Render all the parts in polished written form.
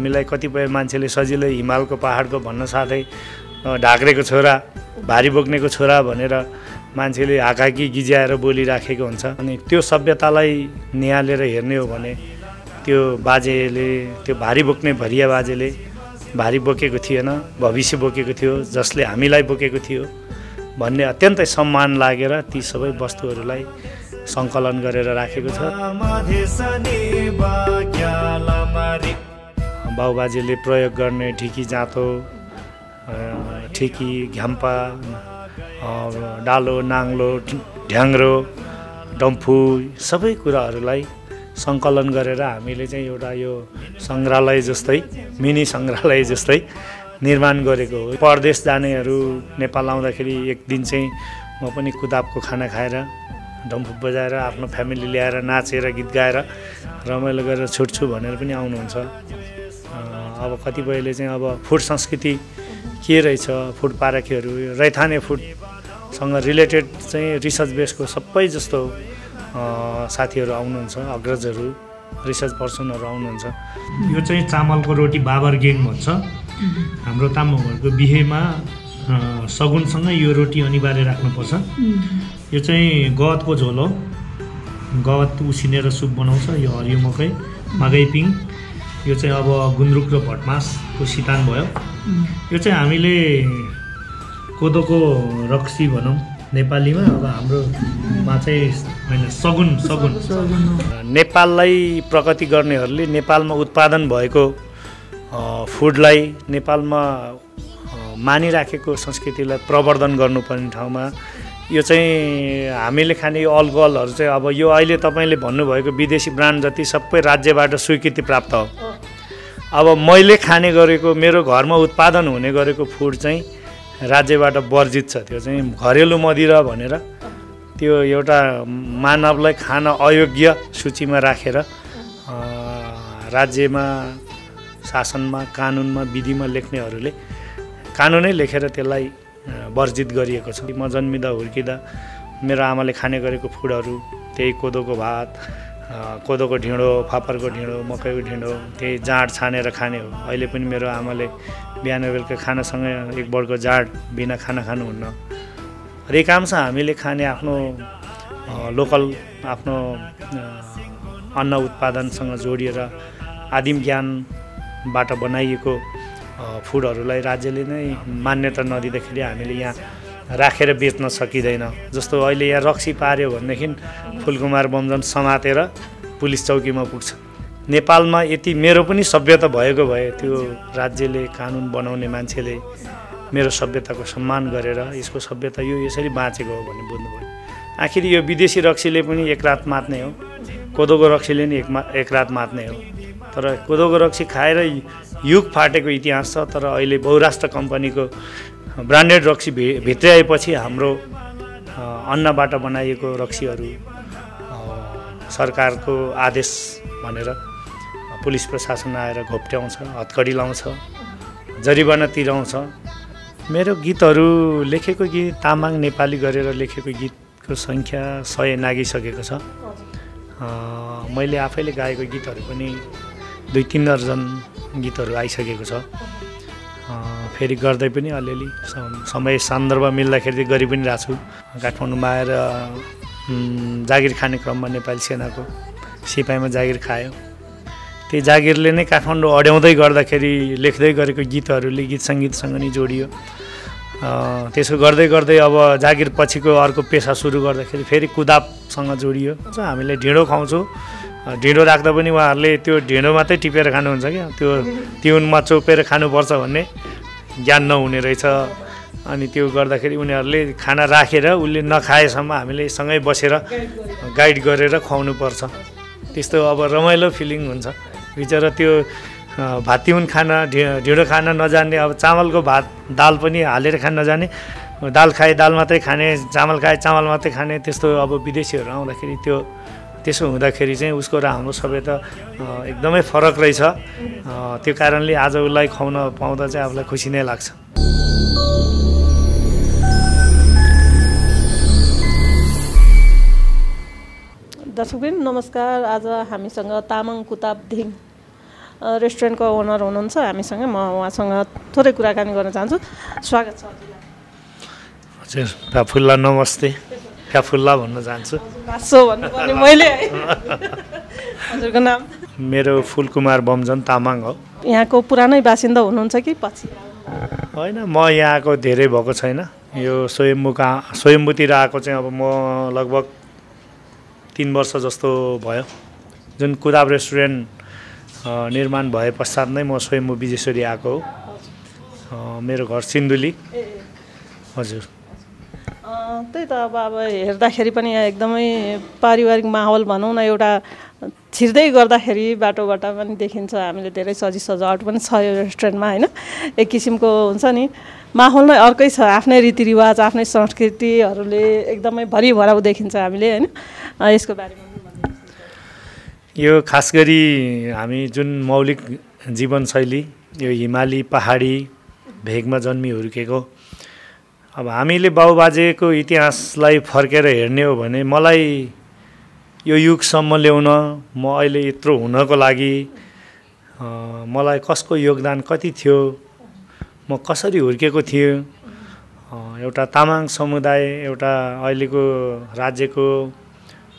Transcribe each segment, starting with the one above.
हामीलाई कतिपय मान्छेले सजिलै हिमालको पहाडको भन्न साथै ढाक्रेको छोरा, भारी बोक्नेको छोरा भनेर मान्छेले हाकाकी गिज्याएर बोलिराखेको हुन्छ। अनि त्यो सभ्यतालाई निहालेर हेर्ने हो भने त्यो बाजेले, त्यो भारी बोक्ने भरिया बाजेले भारी बोकेको थिएन, भविष्य बोकेको थियो, जसले हामीलाई बोकेको थियो भन्ने अत्यन्तै सम्मान लागेर ती सबै वस्तुहरूलाई सङ्कलन गरेर राखेको छ। बाउबाजेले प्रयोग गर्ने ढिकी जाँतो, ठिकी, घ्याम्पा, डालो, नाङ्लो, ढ्याङ्ग्रो, डम्फु सबै कुराहरूलाई सङ्कलन गरेर हामीले चाहिँ एउटा यो सङ्ग्रहालय जस्तै, मिनी सङ्ग्रहालय जस्तै निर्माण गरेको हो। परदेश जानेहरू नेपाल आउँदाखेरि एक दिन चाहिँ म पनि कुदाबको खाना खाएर, डम्फु बजाएर, आफ्नो फ्यामिली ल्याएर, नाचेर, गीत गाएर, रमाइलो गरेर छुट्छु भनेर पनि आउनुहुन्छ। अब कतिपयले चाहिँ अब फुड संस्कृति के रहेछ, फुड पारखीहरू, रैथाने फुडसँग रिलेटेड चाहिँ रिसर्च बेसको सबै जस्तो साथीहरू आउनुहुन्छ, अग्रजहरू, रिसर्च पर्सनहरू आउनुहुन्छ। यो चाहिँ चामलको रोटी बाबर गेङ भन्छ। हाम्रो तामाङहरूको बिहेमा सगुनसँग यो रोटी अनिवार्य राख्नुपर्छ। यो चाहिँ गहतको झोल हो, गहत उसिनेर सुप बनाउँछ। यो हरियो मकै, मकै पिङ, यो चाहिँ अब गुन्द्रुक र भटमासको सितान भयो। यो चाहिँ हामीले कोदोको रक्सी भनौँ नेपालीमा, अब हाम्रोमा चाहिँ होइन, सगुन। नेपाललाई प्रगति गर्नेहरूले नेपालमा उत्पादन भएको फुडलाई, नेपालमा मानिराखेको संस्कृतिलाई प्रवर्धन गर्नुपर्ने ठाउँमा यो चाहिँ हामीले खाने यो अल्कोहलहरू चाहिँ अब यो अहिले तपाईँले भन्नुभएको विदेशी ब्रान्ड जति सबै राज्यबाट स्वीकृति प्राप्त हो। अब मैले खाने गरेको, मेरो घरमा उत्पादन हुने गरेको फुड चाहिँ राज्यबाट वर्जित छ। त्यो चाहिँ घरेलु मदिरा भनेर त्यो एउटा मानवलाई खान अयोग्य सूचीमा राखेर राज्यमा, शासनमा, कानुनमा, विधिमा लेख्नेहरूले कानुनै लेखेर त्यसलाई वर्जित गरिएको छ। म जन्मिँदा हुर्किँदा मेरो आमाले खाने गरेको फुडहरू त्यही कोदोको भात, कोदोको ढिँडो, फापरको ढिँडो, मकैको ढिँडो, त्यही जाँड छानेर खाने हो। अहिले पनि मेरो आमाले बिहान बेलुका खानासँगै एक बर्को जाँड बिना खाना खानुहुन्न। अधिकांश हामीले खाने आफ्नो लोकल, आफ्नो अन्न उत्पादनसँग जोडिएर आदिम ज्ञानबाट बनाइएको फुडहरूलाई राज्यले नै मान्यता नदिँदाखेरि हामीले यहाँ राखेर बेच्न सकिँदैन। जस्तो अहिले यहाँ रक्सी पार्यो भनेदेखि फुलकुमार बमजन समातेर पुलिस चौकीमा पुग्छ। नेपालमा यति मेरो पनि सभ्यता भएको भए त्यो राज्यले, कानुन बनाउने मान्छेले मेरो सभ्यताको सम्मान गरेर यसको सभ्यता यो यसरी बाँचेको हो भन्ने बुझ्नुभयो। आखिर यो विदेशी रक्सीले पनि एक रात मात्ने हो, कोदोको रक्सीले नि एक रात मात्ने हो। तर कोदोको रक्सी खाएर युग फाटेको इतिहास छ। तर अहिले बहुराष्ट्र कम्पनीको ब्रान्डेड रक्सी भित्र्याएपछि हाम्रो अन्नबाट बनाइएको रक्सीहरू सरकारको आदेश भनेर पुलिस प्रशासन आएर घोप्ट्याउँछ, हतकडी लाउँछ, जरिवाना तिराउँछ। मेरो गीतहरू लेखेको गीत तामाङ नेपाली गरेर लेखेको गीतको सङ्ख्या 100 नागिसकेको छ। मैले आफैले गाएको गीतहरू पनि 2-3 दर्जन गीतहरू आइसकेको छ। फेरि गर्दै पनि अलिअलि समय सन्दर्भ मिल्दाखेरि गरि पनि रहेको छु। काठमाडौँमा आएर जागिर खाने क्रममा नेपाली सेनाको सिपाहीमा जागिर खायो। त्यही जागिरले नै काठमाडौँ अड्याउँदै गर्दाखेरि लेख्दै गरेको गीतहरूले गीत सङ्गीतसँग नै जोडियो। त्यसो गर्दै गर्दै अब जागिर पछिको अर्को पेसा सुरु गर्दाखेरि फेरि कुदाबसँग जोडियो। हामीले ढिँडो खाउँछौँ, ढिँडो राख्दा पनि उहाँहरूले त्यो ढिँडो मात्रै टिपेर खानुहुन्छ क्या, त्यो तिउनमा चोपेर खानुपर्छ भन्ने ज्ञान नहुने रहेछ। अनि त्यो गर्दाखेरि उनीहरूले खाना राखेर उसले नखाएसम्म हामीले सँगै बसेर गाइड गरेर खुवाउनुपर्छ। त्यस्तो अब रमाइलो फिलिङ हुन्छ। बिचरा त्यो भात तिउन खाना, ढिँडो खान नजान्ने, अब चामलको भात दाल पनि हालेर खान नजाने, दाल खाए दाल मात्रै खाने, चामल खाए चामल मात्रै खाने, त्यस्तो अब विदेशीहरू आउँदाखेरि त्यसो हुँदाखेरि चाहिँ उसको र हाम्रो सभ्यता एकदमै फरक रहेछ। त्यो कारणले आज उसलाई खुवाउन पाउँदा चाहिँ आफूलाई खुसी नै लाग्छ। दर्शकवृन्द नमस्कार। आज हामीसँग तामाङ कुताब धिङ रेस्टुरेन्टको ओनर हुनुहुन्छ हामीसँग। म उहाँसँग थोरै कुराकानी गर्न चाहन्छु। स्वागत छ हजुर। फ्याफुल्ला नमस्ते। फ्याफुल्ला भन्न चाहन्छु। बासो भन्नुपर्ने मैले है। हजुरको नाम? मेरो फुलकुमार बमजन तामाङ हो। यहाँको पुरानै बासिन्दा हुनुहुन्छ कि पछि? होइन, म यहाँको धेरै भएको छैन। यो स्वयम्भूतिर आएको चाहिँ अब म लगभग 3 वर्ष जस्तो भयो। जुन कुदाब रेस्टुरेन्ट निर्माण भए पश्चात नै म स्वयम्भू विजेश्वरी आएको हो। मेरो घर सिन्धुली। हजुर। त्यही त अब हेर्दाखेरि पनि एकदमै पारिवारिक माहौल भनौँ न, एउटा छिर्दै गर्दाखेरि बाटोबाट पनि देखिन्छ। हामीले धेरै सजावट पनि छ यो रेस्टुरेन्टमा होइन। एक किसिमको हुन्छ नि, माहौल नै अर्कै छ। आफ्नै रीतिरिवाज, आफ्नै संस्कृतिहरूले एकदमै भरिभराउ देखिन्छ हामीले होइन। यसको बारेमा यो खास गरी हामी जुन मौलिक जीवनशैली, यो हिमाली पहाडी भेगमा जन्मी हुर्केको, अब हामीले बाउबाजेको इतिहासलाई फर्केर हेर्ने हो भने मलाई यो युगसम्म ल्याउन, म अहिले यत्रो हुनको लागि मलाई कसको योगदान कति थियो, म कसरी हुर्केको थिएँ। एउटा तामाङ समुदाय एउटा अहिलेको राज्यको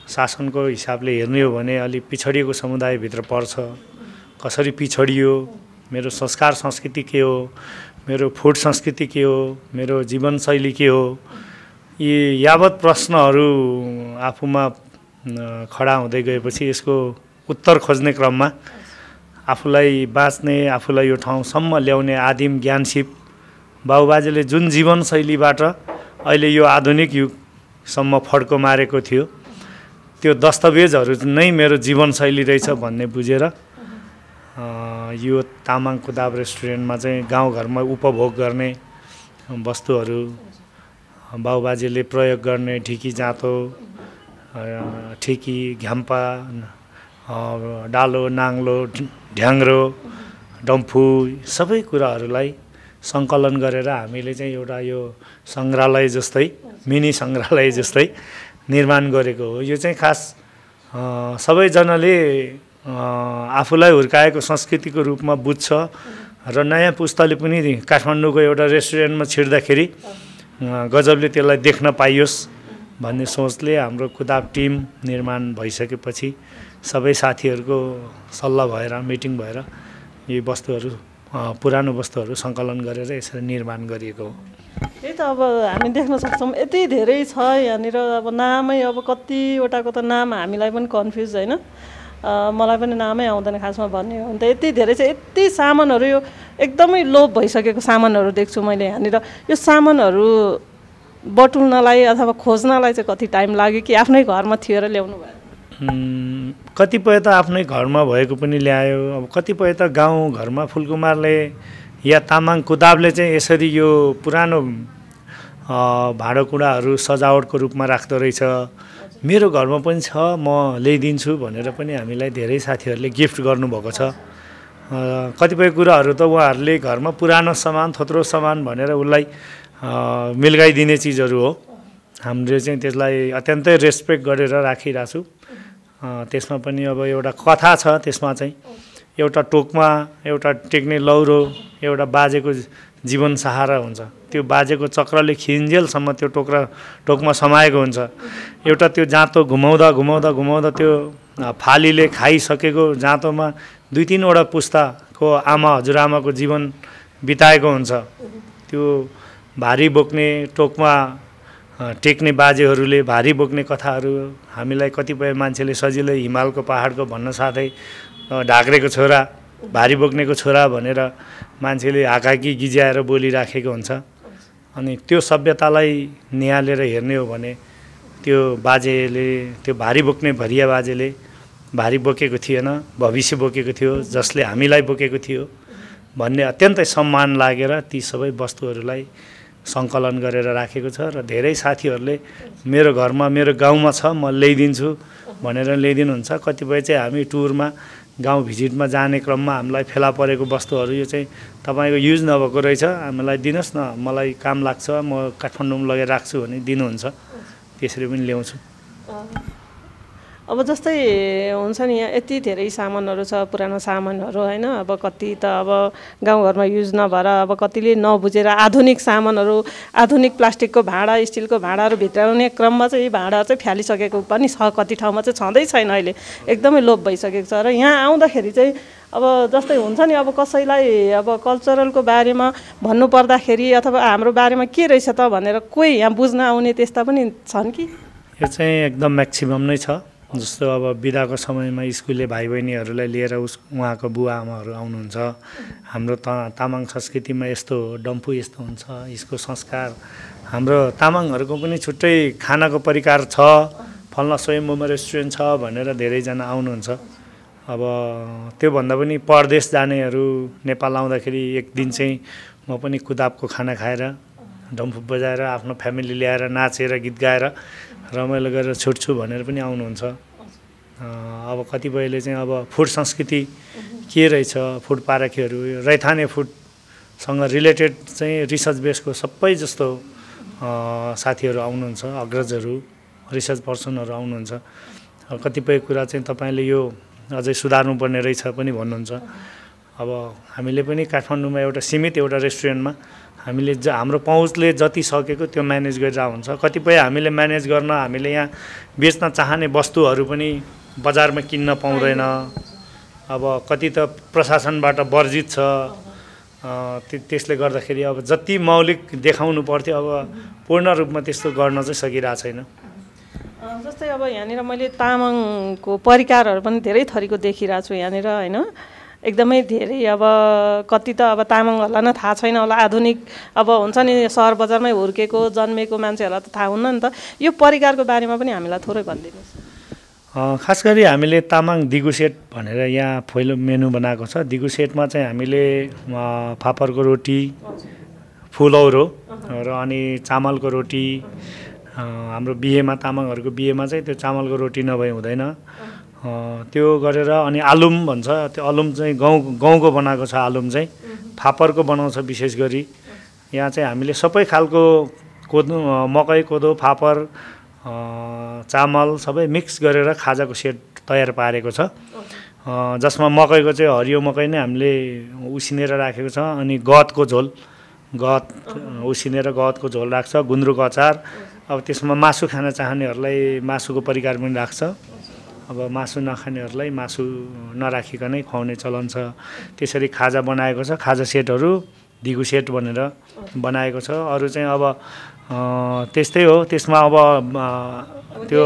शासनको हिसाबले हेर्ने हो भने अलिक पिछडिएको समुदायभित्र पर्छ। कसरी पिछडियो, मेरो संस्कार संस्कृति के हो, मेरो फुड संस्कृति के हो, मेरो जीवनशैली के हो, यी यावत प्रश्नहरू आफूमा खडा हुँदै गएपछि यसको उत्तर खोज्ने क्रममा आफूलाई बाँच्ने, आफूलाई यो ठाउँसम्म ल्याउने आदिम ज्ञानसिप बाबुबाजेले जुन जीवनशैलीबाट अहिले यो आधुनिक युगसम्म फड्को मारेको थियो, त्यो दस्तावेजहरू नै मेरो जीवनशैली रहेछ भन्ने बुझेर यो तामाङ कुदाब रेस्टुरेन्टमा चाहिँ गाउँघरमा उपभोग गर्ने वस्तुहरू, बाबुबाजेले प्रयोग गर्ने ढिकी जाँतो, ठिकी, घ्याम्पा, डालो, नाङ्लो, ढ्याङ्ग्रो, डम्फु, सबै कुराहरूलाई सङ्कलन गरेर हामीले चाहिँ एउटा यो सङ्ग्रहालय जस्तै, मिनी सङ्ग्रहालय जस्तै निर्माण गरेको हो। यो चाहिँ खास सबैजनाले आफूलाई हुर्काएको संस्कृतिको रूपमा बुझ्छ र नयाँ पुस्ताले पनि काठमाडौँको एउटा रेस्टुरेन्टमा छिर्दाखेरि गजबले त्यसलाई देख्न पाइयोस् भन्ने सोचले हाम्रो कुदाब टिम निर्माण भइसकेपछि सबै साथीहरूको सल्लाह भएर, मिटिङ भएर यी वस्तुहरू, पुरानो वस्तुहरू सङ्कलन गरेर यसरी निर्माण गरिएको हो। त्यही त अब हामी देख्न सक्छौँ यति धेरै छ यहाँनिर। अब नामै अब कतिवटाको त नाम हामीलाई पनि कन्फ्युज होइन, मलाई पनि नामै आउँदैन खासमा भन्ने हो भने त। यति धेरै छ, यति सामानहरू, यो एकदमै लोभ भइसकेको सामानहरू देख्छु मैले यहाँनिर। यो सामानहरू बटुल्नलाई अथवा खोज्नलाई चाहिँ कति टाइम लाग्यो कि आफ्नै घरमा थियो र ल्याउनु भयो? कतिपय त आफ्नै घरमा भएको पनि ल्यायो, अब कतिपय त गाउँ घरमा फुलकुमारले या तामाङ कुदाबले चाहिँ यसरी यो पुरानो भाँडाकुँडाहरू सजावटको रूपमा राख्दो रहेछ, मेरो घरमा पनि छ, म ल्याइदिन्छु भनेर पनि हामीलाई धेरै साथीहरूले गिफ्ट गर्नुभएको छ। कतिपय कुराहरू त उहाँहरूले घरमा पुरानो सामान, थोत्रो सामान भनेर उसलाई मिल्गाइदिने चिजहरू हो। हामीले चाहिँ त्यसलाई अत्यन्तै रेस्पेक्ट गरेर राखिरहेको छु। त्यसमा पनि अब एउटा कथा छ, त्यसमा चाहिँ एउटा टोकमा एउटा टेक्ने लौरो एउटा बाजेको जीवन सहारा हुन्छ। त्यो बाजेको चक्रले खिन्जेलसम्म त्यो टोकमा समाएको हुन्छ। एउटा त्यो जाँतो घुमाउँदा घुमाउँदा घुमाउँदा त्यो फालीले खाइसकेको जाँतोमा 2-3वटा पुस्ताको आमा हजुरआमाको जीवन बिताएको हुन्छ। त्यो भारी बोक्ने टोकमा टेक्ने बाजेहरूले भारी बोक्ने कथाहरू हामीलाई कतिपय मान्छेले सजिलै हिमालको पहाडको भन्न साथै ढाक्रेको छोरा, भारी बोक्नेको छोरा भनेर मान्छेले हाकाकी गिज्याएर बोलिराखेको हुन्छ। अनि त्यो सभ्यतालाई निहालेर हेर्ने हो भने त्यो बाजेले, त्यो भारी बोक्ने भरिया बाजेले भारी बोकेको थिएन, भविष्य बोकेको थियो, जसले हामीलाई बोकेको थियो भन्ने अत्यन्तै सम्मान लागेर ती सबै वस्तुहरूलाई सङ्कलन गरेर राखेको छ। र धेरै साथीहरूले मेरो घरमा, मेरो गाउँमा छ, म ल्याइदिन्छु भनेर ल्याइदिनुहुन्छ। कतिपय चाहिँ हामी टुरमा, गाउँ भिजिटमा जाने क्रममा हामीलाई फेला परेको वस्तुहरू, यो चाहिँ तपाईँको युज नभएको रहेछ, हामीलाई दिनुहोस् न, मलाई काम लाग्छ, म काठमाडौँमा लगेर राख्छु भने दिनुहुन्छ। त्यसरी पनि ल्याउँछु। अब जस्तै हुन्छ नि यहाँ यति धेरै सामानहरू छ, पुरानो सामानहरू होइन। अब कति त अब गाउँघरमा युज नभएर अब कतिले नबुझेर आधुनिक सामानहरू, आधुनिक प्लास्टिकको भाँडा, स्टिलको भाँडाहरू भित्राउने क्रममा चाहिँ यी भाँडा चाहिँ फ्यालिसकेको पनि छ, कति ठाउँमा चाहिँ छँदै छैन अहिले, एकदमै लोप भइसकेको छ। र यहाँ आउँदाखेरि चाहिँ अब जस्तै हुन्छ नि, अब कसैलाई अब कल्चरलको बारेमा भन्नुपर्दाखेरि अथवा हाम्रो बारेमा के रहेछ त भनेर कोही यहाँ बुझ्न आउने त्यस्ता पनि छन् कि? यो चाहिँ एकदम म्याक्सिमम नै छ। जस्तो अब बिदाको समयमा स्कुले भाइ बहिनीहरूलाई लिएर उहाँको बुवा आमाहरू आउनुहुन्छ। हाम्रो तामाङ संस्कृतिमा यस्तो डम्फु यस्तो हुन्छ, यसको संस्कार। हाम्रो तामाङहरूको पनि छुट्टै खानाको परिकार छ, फल्ना स्वयम्भूमा रेस्टुरेन्ट छ भनेर धेरैजना आउनुहुन्छ। अब त्योभन्दा पनि परदेश जानेहरू नेपाल आउँदाखेरि एक दिन चाहिँ म पनि कुदाबको खाना खाएर डम्फु बजाएर आफ्नो फ्यामिली ल्याएर नाचेर गीत गाएर रमाइलो गरेर छुट्छु भनेर पनि आउनुहुन्छ। अब कतिपयले चाहिँ अब फुड संस्कृति के रहेछ, फुड पारखीहरू, रैथाने फुडसँग रिलेटेड चाहिँ रिसर्च बेसको सबै जस्तो साथीहरू आउनुहुन्छ, अग्रजहरू, रिसर्च पर्सनहरू आउनुहुन्छ। कतिपय कुरा चाहिँ तपाईँले यो अझै सुधार्नुपर्ने रहेछ पनि भन्नुहुन्छ। अब हामीले पनि काठमाडौँमा एउटा सीमित एउटा रेस्टुरेन्टमा हामीले हाम्रो पहुँचले जति सकेको त्यो म्यानेज गरिरहेको हुन्छ। कतिपय हामीले म्यानेज गर्न हामीले यहाँ बेच्न चाहने वस्तुहरू पनि बजारमा किन्न पाउँदैन। अब कति त प्रशासनबाट वर्जित छ, त्यसले गर्दाखेरि अब जति मौलिक देखाउनु पर्थ्यो अब पूर्ण रूपमा त्यस्तो गर्न चाहिँ सकिरहेको छैन। जस्तै अब यहाँनिर मैले तामाङको परिकारहरू पनि धेरै थरीको देखिरहेको छु यहाँनिर होइन। एकदमै धेरै अब कति त अब तामाङहरूलाई नै थाहा छैन होला, आधुनिक अब हुन्छ नि सहर बजारमै हुर्केको जन्मेको मान्छेहरूलाई त थाहा हुन्न नि त। यो परिकारको बारेमा पनि हामीलाई थोरै भनिदिनुहोस्। खास गरी हामीले तामाङ दिगु सेट भनेर यहाँ पहिलो मेनु बनाएको छ। दिगु सेटमा चाहिँ हामीले फापरको रोटी, फुलौरो र अनि चामलको रोटी। हाम्रो बिहेमा तामाङहरूको बिहेमा चाहिँ त्यो चामलको रोटी नभई हुँदैन, त्यो गरेर अनि आलुम भन्छ, त्यो आलुम चाहिँ गाउँको बनाएको छ। आलुम चाहिँ फापरको बनाउँछ विशेष गरी। यहाँ चाहिँ हामीले सबै खालको कोदो, मकै, कोदो, फापर, चामल सबै मिक्स गरेर खाजाको सेट तयार पारेको छ। जसमा मकैको चाहिँ हरियो मकै नै हामीले उसिनेर राखेको छ। अनि गहतको झोल, गहत उसिनेर गहतको झोल राख्छ, गुन्द्रुकको अचार। अब त्यसमा मासु खान चाहनेहरूलाई मासुको परिकार पनि राख्छ। अब मासु नखानेहरूलाई मासु नराखिकनै खुवाउने चलन छ। त्यसरी खाजा बनाएको छ। खाजा सेटहरू दिगु सेट भनेर बनाएको छ। अरू चाहिँ अब त्यस्तै हो। त्यसमा अब त्यो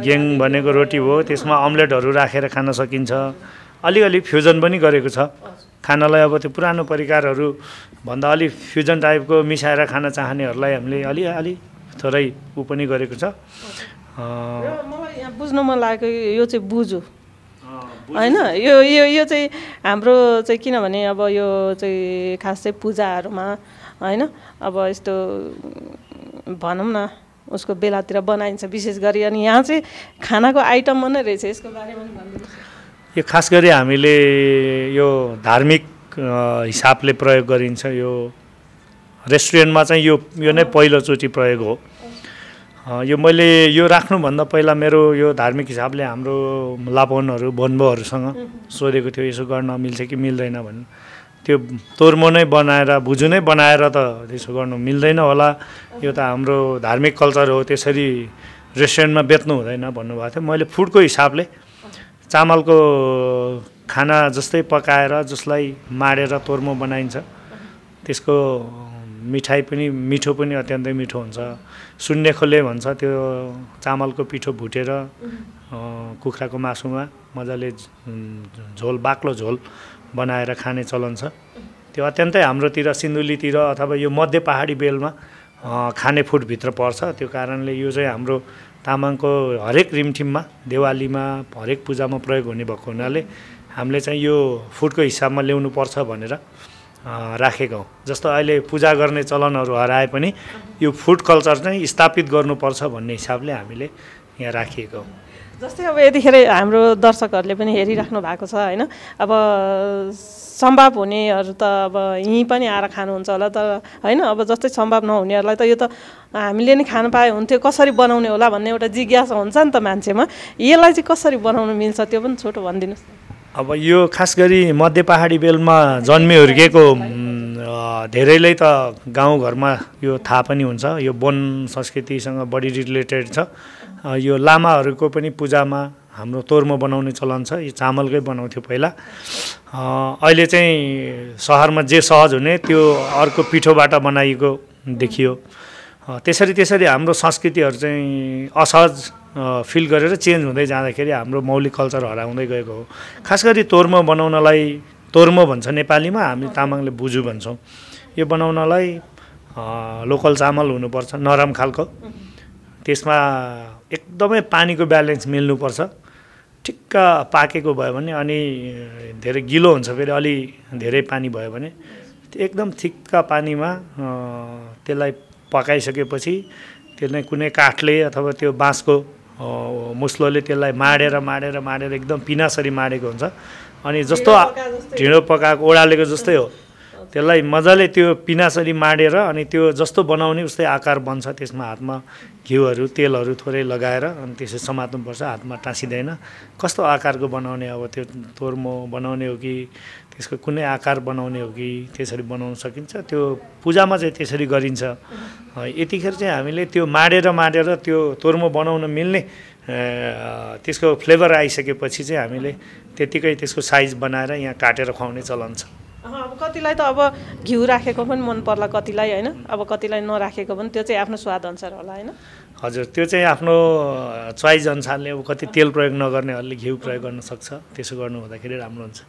गेङ भनेको रोटी हो, त्यसमा अम्लेटहरू राखेर खान सकिन्छ। अलिअलि फ्युजन पनि गरेको छ खानालाई। अब त्यो पुरानो परिकारहरू भन्दा अलि फ्युजन टाइपको मिसाएर खान चाहनेहरूलाई हामीले अलि थोरै ऊ पनि गरेको छ। मलाई यहाँ बुझ्नु मन लागेको यो चाहिँ बुझु होइन। यो चाहिँ हाम्रो चाहिँ किनभने अब यो चाहिँ खास चाहिँ पूजाहरूमा होइन, अब यस्तो भनौँ न उसको बेलातिर बनाइन्छ विशेष गरी। अनि यहाँ चाहिँ खानाको आइटममा नै रहेछ, यसको बारेमा पनि भनिदिनुहोस्। यो खास गरी हामीले यो धार्मिक हिसाबले प्रयोग गरिन्छ। यो रेस्टुरेन्टमा चाहिँ यो नै पहिलोचोटि प्रयोग हो। यो मैले यो राख्नुभन्दा पहिला मेरो यो धार्मिक हिसाबले हाम्रो लापनहरू बोन्बोहरूसँग सोधेको थियो, यसो गर्न मिल्छ कि मिल्दैन भन्नु। त्यो तोर्मो नै बनाएर भुजु नै बनाएर त त्यसो गर्नु मिल्दैन होला, यो त हाम्रो धार्मिक कल्चर हो, त्यसरी रेस्टुरेन्टमा बेच्नु हुँदैन भन्नुभएको थियो। मैले फुडको हिसाबले चामलको खाना जस्तै पकाएर जसलाई माडेर तोर्मो बनाइन्छ, त्यसको मिठाई पनि मिठो पनि अत्यन्तै मिठो हुन्छ। सुन्ने खोले भन्छ, त्यो चामलको पिठो भुटेर कुखुराको मासुमा मजाले झोल, बाक्लो झोल बनाएर खाने चलन छ। त्यो अत्यन्तै हाम्रोतिर सिन्धुलीतिर अथवा यो मध्य पहाडी बेलमा खाने फुडभित्र पर्छ। त्यो कारणले यो चाहिँ हाम्रो तामाङको हरेक रिमठिममा, देवालीमा, हरेक पूजामा प्रयोग हुने भएको हुनाले हामीले चाहिँ यो फुडको हिसाबमा ल्याउनु पर्छ भनेर राखेको हौँ। जस्तो अहिले पूजा गर्ने चलनहरू हराए पनि यो फुड कल्चर चाहिँ स्थापित गर्नुपर्छ भन्ने हिसाबले हामीले यहाँ राखिएको हो। जस्तै अब यतिखेर हाम्रो दर्शकहरूले पनि हेरिराख्नु भएको छ होइन, अब सम्भव हुनेहरू त अब यहीँ पनि आएर खानुहुन्छ होला, तर होइन अब जस्तै सम्भव नहुनेहरूलाई त यो त हामीले नि खान पाए हुन्थ्यो, कसरी बनाउने होला भन्ने एउटा जिज्ञासा हुन्छ नि त मान्छेमा। यसलाई चाहिँ कसरी बनाउनु मिल्छ त्यो पनि छोटो भनिदिनुहोस्। अब यो खास गरी मध्य पहाडी बेल्टमा जन्मे हुर्केको धेरैलाई त गाउँघरमा यो थाहा पनि हुन्छ, यो वन संस्कृतिसँग बढी रिलेटेड छ। यो लामाहरूको पनि पूजामा हाम्रो तोर्मो बनाउने चलन छ, यो चामलकै बनाउँथ्यो पहिला। अहिले चाहिँ सहरमा जे सहज हुने त्यो अर्को पिठोबाट बनाइएको देखियो। त्यसरी हाम्रो संस्कृतिहरू चाहिँ असहज फिल गरेर चेन्ज हुँदै जाँदाखेरि हाम्रो मौलिक कल्चर हराउँदै गएको हो। खास गरी तोर्मो बनाउनलाई, तोर्मो भन्छ नेपालीमा, हामी तामाङले बुजु भन्छौँ। यो बनाउनलाई लोकल चामल हुनुपर्छ, नरम खालको, त्यसमा एकदमै पानीको ब्यालेन्स मिल्नुपर्छ। ठिक्क पाकेको भयो भने, अनि धेरै गिलो हुन्छ फेरि अलि धेरै पानी भयो भने, एकदम ठिक्क पानीमा त्यसलाई पकाइसकेपछि त्यसलाई कुनै काठले अथवा त्यो बाँसको मुस्लोले त्यसलाई माडेर एकदम पिनासरी माडेको हुन्छ। अनि जस्तो ढिँडो पकाएको ओडालेको जस्तै हो, त्यसलाई मजाले त्यो पिनासरी माडेर अनि त्यो जस्तो बनाउने उस्तै आकार बन्छ। त्यसमा हातमा घिउहरू तेलहरू थोरै लगाएर अनि त्यसरी समात्नुपर्छ, हातमा टाँसिँदैन। कस्तो आकारको बनाउने, अब त्यो तोर्मो बनाउने हो कि त्यसको कुनै आकार बनाउने हो कि त्यसरी बनाउन सकिन्छ। त्यो पूजामा चाहिँ त्यसरी गरिन्छ। यतिखेर चाहिँ हामीले त्यो माडेर त्यो तोर्मो बनाउन मिल्ने त्यसको फ्लेभर आइसकेपछि चाहिँ हामीले त्यतिकै त्यसको साइज बनाएर यहाँ काटेर खुवाउने चलन छ। अब कतिलाई त अब घिउ राखेको पनि मन पर्ला, कतिलाई होइन, अब कतिलाई नराखेको पनि, त्यो चाहिँ आफ्नो स्वाद अनुसार होला होइन। हजुर, त्यो चाहिँ आफ्नो चोइस अनुसारले, अब कति तेल प्रयोग नगर्नेहरूले घिउ प्रयोग गर्न सक्छ, त्यसो गर्नु हुँदाखेरि राम्रो हुन्छ।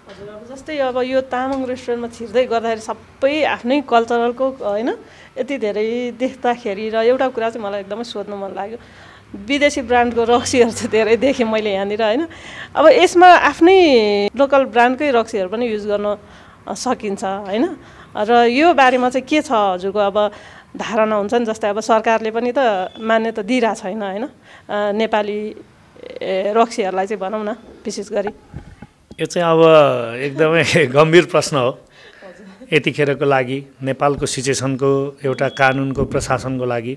हजुर, अब जस्तै अब यो तामाङ रेस्टुरेन्टमा छिर्दै गर्दाखेरि सबै आफ्नै कल्चरलको होइन, यति धेरै देख्दाखेरि र एउटा कुरा चाहिँ मलाई एकदमै सोध्नु मन लाग्यो, विदेशी ब्रान्डको रक्सीहरू चाहिँ धेरै देखेँ मैले यहाँनिर होइन। अब यसमा आफ्नै लोकल ब्रान्डकै रक्सीहरू पनि युज गर्न सकिन्छ होइन, र यो बारेमा चाहिँ के छ हजुरको अब धारणा हुन्छ नि? जस्तै अब सरकारले पनि त मान्यता दिइरहेको छैन होइन नेपाली रक्सीहरूलाई चाहिँ, भनौँ न विशेष गरी। यो चाहिँ अब एकदमै गम्भीर प्रश्न हो यतिखेरको लागि, नेपालको सिचुएसनको, एउटा कानुनको प्रशासनको लागि।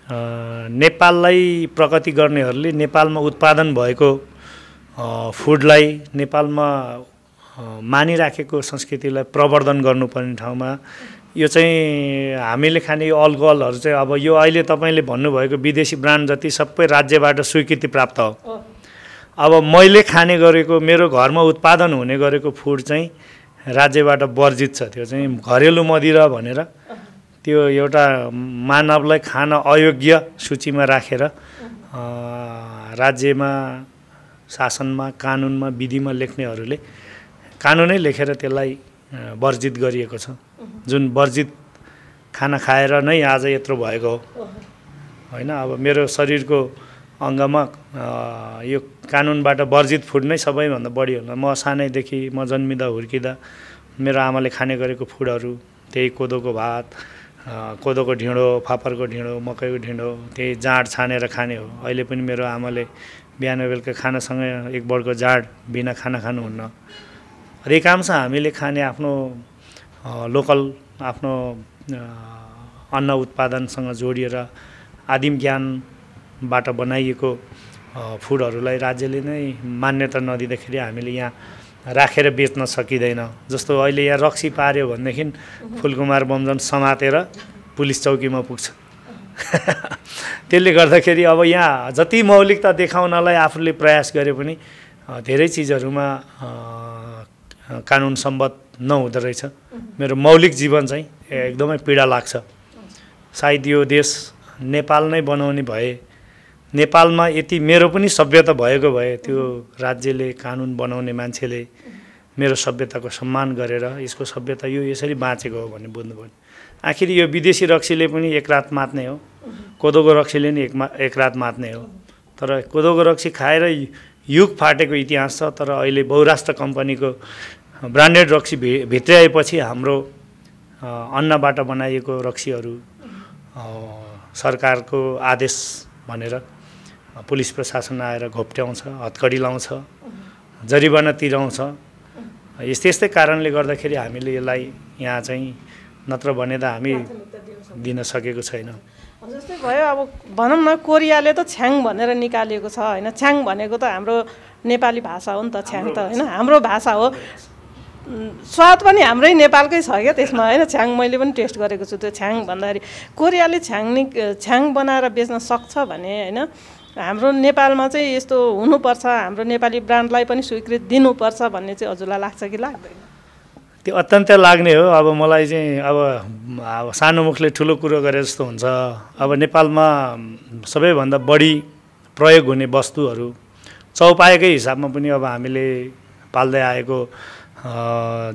नेपाललाई प्रगति गर्नेहरूले नेपालमा उत्पादन भएको फुडलाई, नेपालमा मानिराखेको संस्कृतिलाई प्रवर्धन गर्नुपर्ने ठाउँमा यो चाहिँ हामीले खाने यो अल्कोहलहरू चाहिँ, अब यो अहिले तपाईँले भन्नुभएको विदेशी ब्रान्ड जति सबै राज्यबाट स्वीकृति प्राप्त हो। अब मैले खाने गरेको, मेरो घरमा उत्पादन हुने गरेको फुड चाहिँ राज्यबाट वर्जित छ। त्यो चाहिँ घरेलु मदिरा भनेर त्यो एउटा मानवलाई खान अयोग्य सूचीमा राखेर राज्यमा, शासनमा, कानुनमा, विधिमा लेख्नेहरूले कानुनै लेखेर त्यसलाई वर्जित गरिएको छ। जुन वर्जित खाना खाएर नै आज यत्रो भएको हो होइन। अब मेरो शरीरको अङ्गमा यो कानुनबाट वर्जित फुड नै सबैभन्दा बढी होला। म सानैदेखि, म जन्मिँदा हुर्किँदा मेरो आमाले खाने गरेको फुडहरू त्यही कोदोको भात, कोदोको ढिँडो, फापरको ढिँडो, मकैको ढिँडो, त्यही जाँड छानेर खाने हो। अहिले पनि मेरो आमाले बिहान बेलुका खानासँग एक बडको जाँड बिना खाना खानुहुन्न। अधिकांश हामीले खाने आफ्नो लोकल, आफ्नो अन्न उत्पादनसँग जोडिएर आदिम ज्ञानबाट बनाइएको फुडहरूलाई राज्यले नै मान्यता नदिँदाखेरि हामीले यहाँ राखेर बेच्न सकिँदैन। जस्तो अहिले यहाँ रक्सी पार्यो भनेदेखि फुलकुमार बमजन समातेर पुलिस चौकीमा पुग्छ। त्यसले गर्दाखेरि अब यहाँ जति मौलिकता देखाउनलाई आफूले प्रयास गरे पनि धेरै चिजहरूमा कानुन सम्बद्ध नहुँदो रहेछ। मेरो मौलिक जीवन चाहिँ एकदमै पीडा लाग्छ। सायद यो देश नेपाल नै बनाउने भए, नेपालमा यति मेरो पनि सभ्यता भएको भए, त्यो राज्यले, कानुन बनाउने मान्छेले मेरो सभ्यताको सम्मान गरेर यसको सभ्यता यो यसरी बाँचेको हो भन्ने बुझ्नु पर्यो। आखिर यो विदेशी रक्सीले पनि एक रात मात्ने हो, कोदोको रक्सीले नि एक रात मात्ने हो। तर कोदोको रक्सी खाएर युग फाटेको इतिहास छ। तर अहिले बहुराष्ट्र कम्पनीको ब्रान्डेड रक्सी भित्र्याएपछि हाम्रो अन्नबाट बनाइएको रक्सीहरू सरकारको आदेश भनेर पुलिस प्रशासन आएर घोप्ट्याउँछ, हतकडी लाउँछ, जरिवाना तिराउँछ। यस्तै यस्तै कारणले गर्दाखेरि हामीले यसलाई यहाँ चाहिँ नत्र भने त हामी दिन सकेको छैन। जस्तै भयो अब भनौँ न कोरियाले त छ्याङ भनेर निकालेको छ होइन। छ्याङ भनेको त हाम्रो नेपाली भाषा हो नि त, छ्याङ त होइन हाम्रो भाषा हो। स्वाद पनि हाम्रै नेपालकै छ क्या त्यसमा होइन। छ्याङ मैले पनि टेस्ट गरेको छु। त्यो छ्याङ भन्दाखेरि कोरियाले छ्याङ बनाएर बेच्न सक्छ भने होइन, हाम्रो नेपालमा चाहिँ यस्तो हुनुपर्छ, हाम्रो नेपाली ब्रान्डलाई पनि स्वीकृति दिनुपर्छ भन्ने चाहिँ हजुरलाई लाग्छ कि लाग्दैन? त्यो अत्यन्तै लाग्ने हो। अब मलाई चाहिँ अब सानो मुखले ठुलो कुरो गरे जस्तो हुन्छ। अब नेपालमा सबैभन्दा बढी प्रयोग हुने वस्तुहरू चौपाएकै हिसाबमा पनि अब हामीले पाल्दै आएको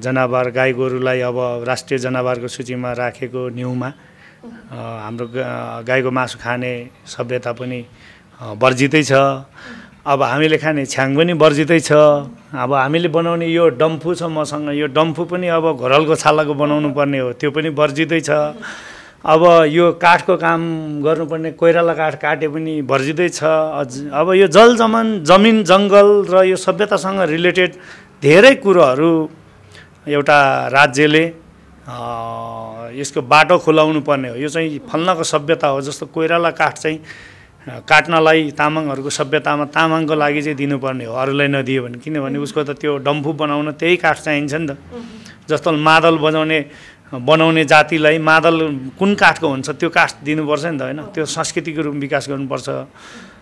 जनावर गाई गोरुलाई अब राष्ट्रिय जनावरको सूचीमा राखेको न्युमा हाम्रो गाईको मासु खाने सभ्यता पनि वर्जितै छ। अब हामीले खाने छ्याङ पनि वर्जितै छ। अब हामीले बनाउने यो डम्फु छ मसँग, यो डम्फु पनि अब घोरलको छालाको बनाउनु पर्ने हो, त्यो पनि वर्जितै छ। अब यो काठको काम गर्नुपर्ने कोइराला काठ काटे पनि वर्जितै छ। अब यो जमिन जङ्गल र यो सभ्यतासँग रिलेटेड धेरै कुरोहरू एउटा राज्यले यसको बाटो खुलाउनु पर्ने हो। यो चाहिँ फल्नाको सभ्यता हो, जस्तो कोइराला काठ चाहिँ काट्नलाई तामाङहरूको सभ्यतामा तामाङको लागि चाहिँ दिनुपर्ने हो, अरूलाई नदियो भने। किनभने उसको त त्यो डम्फु बनाउन त्यही काठ चाहिन्छ नि त। जस्तो मादल बनाउने जातिलाई मादल कुन काठको हुन्छ त्यो काठ दिनुपर्छ नि त होइन। त्यो संस्कृतिको रूप विकास गर्नुपर्छ।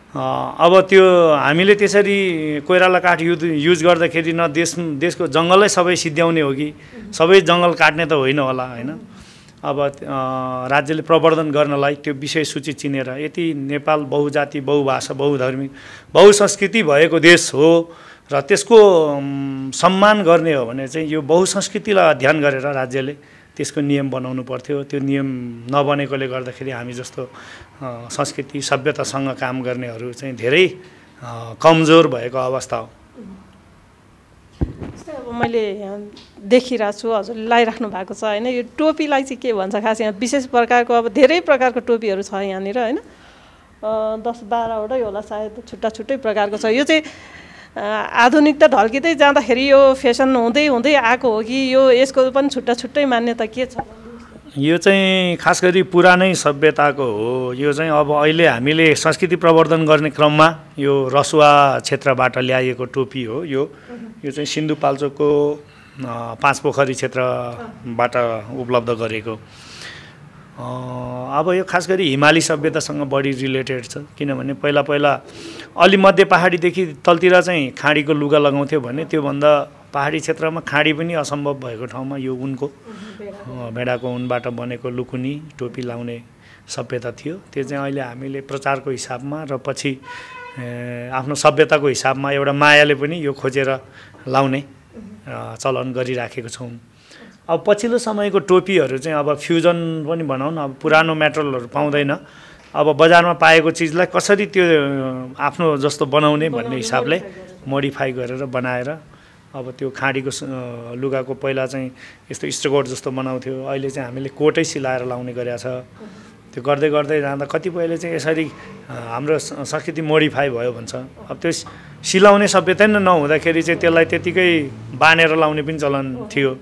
अब त्यो हामीले त्यसरी कोइराला काठ युज गर्दाखेरि न देशको जङ्गलै सबै सिद्ध्याउने हो कि सबै जङ्गल काट्ने त होइन होला होइन। अब राज्यले प्रवर्धन गर्नलाई त्यो विषय सूची चिनेर यति नेपाल बहुजाति बहुभाषा बहुधर्मी बहुसंस्कृति भएको देश हो र त्यसको सम्मान गर्ने हो भने चाहिँ यो बहुसंस्कृतिलाई अध्ययन गरेर राज्यले त्यसको नियम बनाउनु पर्थ्यो। त्यो नियम नबनेकोले गर्दाखेरि हामी जस्तो संस्कृति सभ्यतासँग काम गर्नेहरू चाहिँ धेरै कमजोर भएको अवस्था हो। जस्तै अब मैले यहाँ देखिरहेको छु हजुरले लगाइराख्नु भएको छ होइन। यो टोपीलाई चाहिँ के भन्छ खास? यहाँ विशेष प्रकारको अब धेरै प्रकारको टोपीहरू छ यहाँनिर होइन। 10-12वटै होला सायद, छुट्टा छुट्टै प्रकारको छ। यो चाहिँ आधुनिकता ढल्किँदै जाँदाखेरि यो फेसन हुँदै हुँदै आएको हो कि यो यसको पनि छुट्टा छुट्टै मान्यता के छ? यो चाहिँ खास गरी पुरानै सभ्यताको हो। यो चाहिँ अब अहिले हामीले संस्कृति प्रवर्धन गर्ने क्रममा यो रसुवा क्षेत्रबाट ल्याइएको टोपी हो। यो चाहिँ सिन्धुपाल्चोकको 5 पोखरी क्षेत्रबाट उपलब्ध गरेको। अब यो खास गरी हिमाली सभ्यतासँग बढी रिलेटेड छ। किनभने पहिला अलि मध्य पहाडीदेखि तलतिर चाहिँ खाडीको लुगा लगाउँथ्यो भने त्योभन्दा पहाडी क्षेत्रमा खाडी पनि असम्भव भएको ठाउँमा यो उनको भेडाको उनबाट बनेको लुकुनी टोपी लाउने सभ्यता थियो। त्यो चाहिँ अहिले हामीले प्रचारको हिसाबमा र पछि आफ्नो सभ्यताको हिसाबमा एउटा मायाले पनि यो खोजेर लाउने चलन गरिराखेको छौँ। अब पछिल्लो समयको टोपीहरू चाहिँ अब फ्युजन पनि भनौँ न, अब पुरानो मेटेरियलहरू पाउँदैन। अब बजारमा पाएको चिजलाई कसरी त्यो आफ्नो जस्तो बनाउने भन्ने हिसाबले मोडिफाई गरेर बनाएर अब त्यो खाडीको लुगाको पहिला चाहिँ यस्तो इस्टकोट जस्तो बनाउँथ्यो, अहिले चाहिँ हामीले कोटै सिलाएर लाउने गरेका छ। त्यो गर्दै गर्दै जाँदा कतिपयले चाहिँ यसरी हाम्रो संस्कृति मोडिफाई भयो भन्छ। अब त्यो सिलाउने सभ्यता नै नहुँदाखेरि चाहिँ त्यसलाई त्यतिकै बानेर लाउने पनि चलन थियो।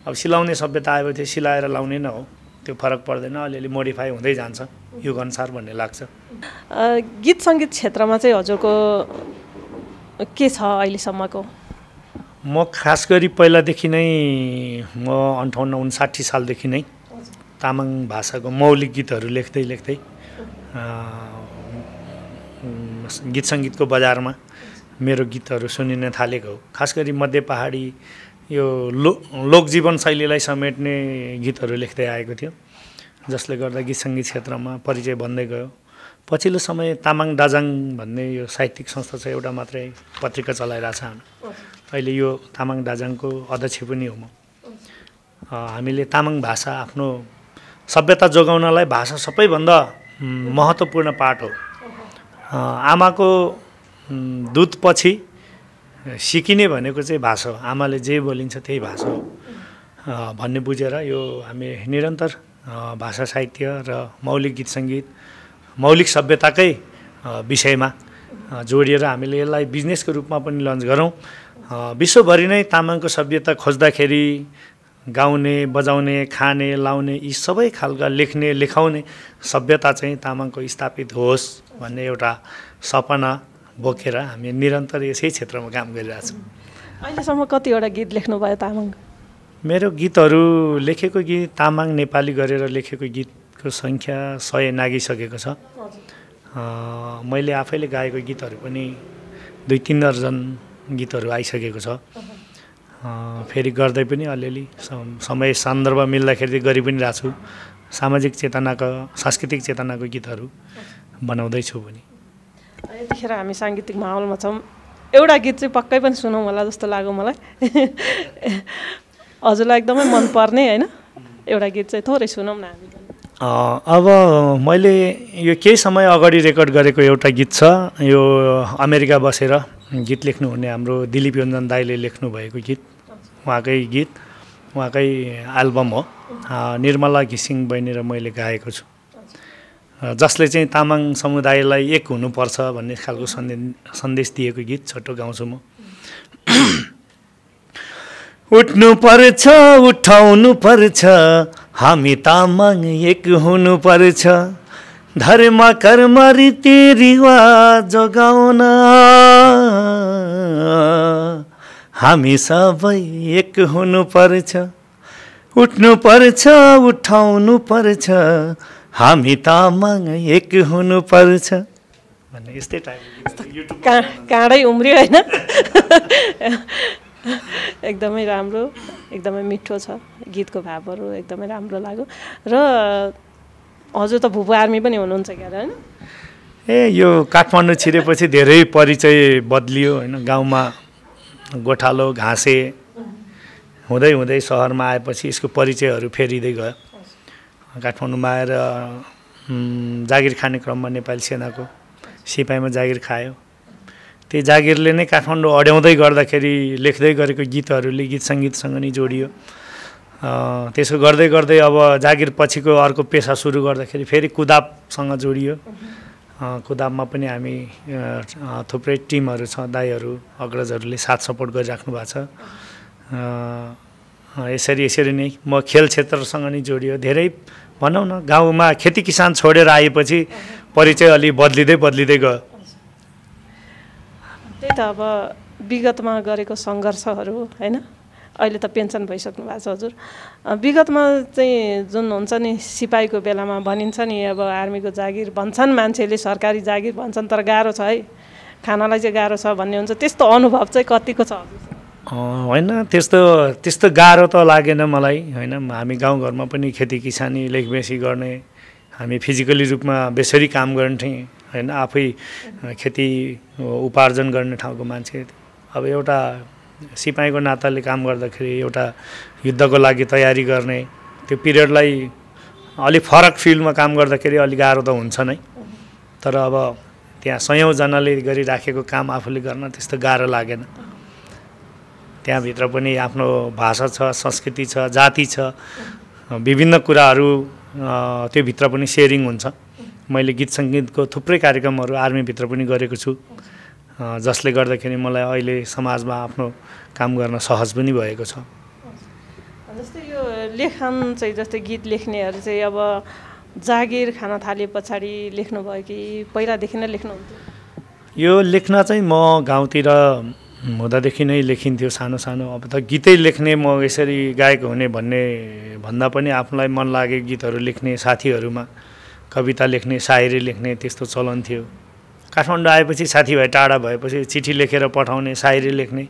अब सिलाउने सभ्यता आएपछि सिलाएर लाउने नै हो, त्यो फरक पर्दैन, अलिअलि मोडिफाई हुँदै जान्छ युगअनुसार भन्ने लाग्छ। गीत सङ्गीत क्षेत्रमा चाहिँ हजुरको के छ अहिलेसम्मको? म खास गरी पहिलादेखि नै म 58-59 सालदेखि नै तामाङ भाषाको मौलिक गीतहरू लेख्दै गीत सङ्गीतको बजारमा मेरो गीतहरू सुनिन थालेको हो। खास गरी मध्य पहाडी यो लोकजीवन शैलीलाई समेट्ने गीतहरू लेख्दै आएको थियो, जसले गर्दा गीत सङ्गीत क्षेत्रमा परिचय बन्दै गयो। पछिल्लो समय तामाङ दाजाङ भन्ने यो साहित्यिक संस्था छ, एउटा मात्रै पत्रिका चलाइरहेछ हामी। अहिले यो तामाङ दाजाङको अध्यक्ष पनि हो म। हामीले तामाङ भाषा आफ्नो सभ्यता जोगाउनलाई भाषा सबैभन्दा महत्त्वपूर्ण पाठ हो। आमाको दुधपछि सिकिने भनेको चाहिँ भाषा हो। आमाले जे बोलिन्छ त्यही भाषा हो भन्ने बुझेर यो हामी निरन्तर भाषा साहित्य र मौलिक गीत सङ्गीत मौलिक सभ्यताकै विषयमा जोडिएर हामीले यसलाई बिजनेसको रूपमा पनि लन्च गरौँ। विश्वभरि नै तामाङको सभ्यता खोज्दाखेरि गाउने, बजाउने, खाने, लाउने यी सबै खालका लेख्ने, लेखाउने सभ्यता चाहिँ तामाङको स्थापित होस् भन्ने एउटा सपना बोकेर हामी निरन्तर यसै क्षेत्रमा काम गरिरहेछौँ। अहिलेसम्म कतिवटा गीत लेख्नुभयो तामाङ? मेरो गीतहरू लेखेको गीत तामाङ नेपाली गरेर लेखेको गीतको सङ्ख्या 100 नागिसकेको छ। मैले आफैले गाएको गीतहरू पनि 2-3 दर्जन गीतहरू आइसकेको छ। फेरि गर्दै पनि अलिअलि समय सन्दर्भ मिल्दाखेरि गरि पनि रहेको छु। सामाजिक चेतनाको, सांस्कृतिक चेतनाको गीतहरू बनाउँदैछु पनि। यतिखेर हामी साङ्गीतिक माहौलमा छौँ। एउटा गीत चाहिँ पक्कै पनि सुनौँ होला जस्तो लाग्यो मलाई। हजुरलाई एकदमै मनपर्ने होइन एउटा गीत चाहिँ थोरै सुनौँ न हामी। अब मैले यो केही समय अगाडि रेकर्ड गरेको एउटा गीत छ। यो अमेरिका बसेर गीत लेख्नुहुने हाम्रो दिलीप योन्जन दाईले लेख्नुभएको गीत, उहाँकै गीत, उहाँकै एल्बम हो। निर्मला घिसिङ बहिनी र मैले गाएको छु, जसले चाहिँ तामाङ समुदायलाई एक हुनुपर्छ भन्ने खालको सन्देश दिएको गीत छोटो गाउँछु म। उठ्नु पर्छ, उठाउनु पर्छ, हामी तामाङ एक हुनु पर्छ, धर्म कर्म रीतिरिवाज जोगाउन हामी सबै एक हुनु पर्छ। उठ्नु पर्छ, उठाउनु पर्छ, हामी तामाङ एक हुनु पर्छ भन्ने यस्तै टाइपको काँडै उम्रियो होइन। एकदमै राम्रो, एकदमै मिठो छ गीतको भावहरू, एकदमै राम्रो लाग्यो। र हजुर त भुपु आर्मी पनि हुनुहुन्छ क्या होइन? यो काठमाडौँ छिरेपछि धेरै परिचय बदलियो होइन। गाउँमा गोठालो घाँसे हुँदै हुँदै सहरमा आएपछि यसको परिचयहरू फेरिँदै गयो। काठमाडौँमा आएर जागिर खाने क्रममा नेपाली सेनाको सिपाहीमा जागिर खायो। त्यही जागिरले नै काठमाडौँ अड्याउँदै गर्दाखेरि लेख्दै गरेको गीतहरूले गीत सङ्गीतसँग नै जोडियो। त्यसो गर्दै गर्दै अब जागिर पछिको अर्को पेसा सुरु गर्दाखेरि फेरि कुदाबसँग जोडियो। कुदाबमा पनि हामी थुप्रै टिमहरू छ, दाईहरू अग्रजहरूले साथ सपोर्ट गरिराख्नु भएको छ। यसरी नै म खेल क्षेत्रसँग नै जोडियो। धेरै भनौँ न, गाउँमा खेती किसान छोडेर आएपछि परिचय अलि बदलिँदै गयो। त्यही त अब विगतमा गरेको सङ्घर्षहरू होइन, अहिले त पेन्सन भइसक्नु भएको छ हजुर। विगतमा चाहिँ जुन हुन्छ नि सिपाहीको बेलामा भनिन्छ नि अब आर्मीको जागिर भन्छन् मान्छेले, सरकारी जागिर भन्छन्, तर गाह्रो छ है, खानालाई चाहिँ गाह्रो छ भन्ने हुन्छ। त्यस्तो अनुभव चाहिँ कतिको छ हजुर? होइन, त्यस्तो गाह्रो त लागेन मलाई होइन। हामी गाउँघरमा पनि खेती किसानी लेखबेसी गर्ने, हामी फिजिकली रूपमा बेसरी काम गर्ने होइन, आफै खेती उपार्जन गर्ने ठाउँको मान्छे। अब एउटा सिपाहीको नाताले काम गर्दाखेरि एउटा युद्धको लागि तयारी गर्ने, त्यो पिरियडलाई अलिक फरक फिल्डमा काम गर्दाखेरि अलिक गाह्रो त हुन्छ नै। तर अब त्यहाँ 100औं जनाले गरिराखेको काम आफूले गर्न त्यस्तो गाह्रो लागेन। त्यहाँभित्र पनि आफ्नो भाषा छ, संस्कृति छ, जाति छ, विभिन्न कुराहरू त्यो भित्र पनि सेयरिङ हुन्छ। मैले गीत सङ्गीतको थुप्रै कार्यक्रमहरू आर्मीभित्र पनि गरेको छु, जसले गर्दाखेरि मलाई अहिले समाजमा आफ्नो काम गर्न सहज पनि भएको छ। जस्तै यो लेखन चाहिँ, जस्तै गीत लेख्नेहरू चाहिँ अब जागिर खान थाले पछाडि लेख्नुभयो कि पहिलादेखि नै लेख्नुहुन्थ्यो? यो लेख्न चाहिँ म गाउँतिर हुँदादेखि नै लेखिन्थ्यो सानो सानो। अब त गीतै लेख्ने म यसरी गायक हुने भन्दा पनि आफूलाई मन लागेको गीतहरू लेख्ने, साथीहरूमा कविता लेख्ने, सायरी लेख्ने त्यस्तो चलन थियो। काठमाडौँ आएपछि साथीभाइ टाढा भएपछि चिठी लेखेर पठाउने, सायरी लेख्ने,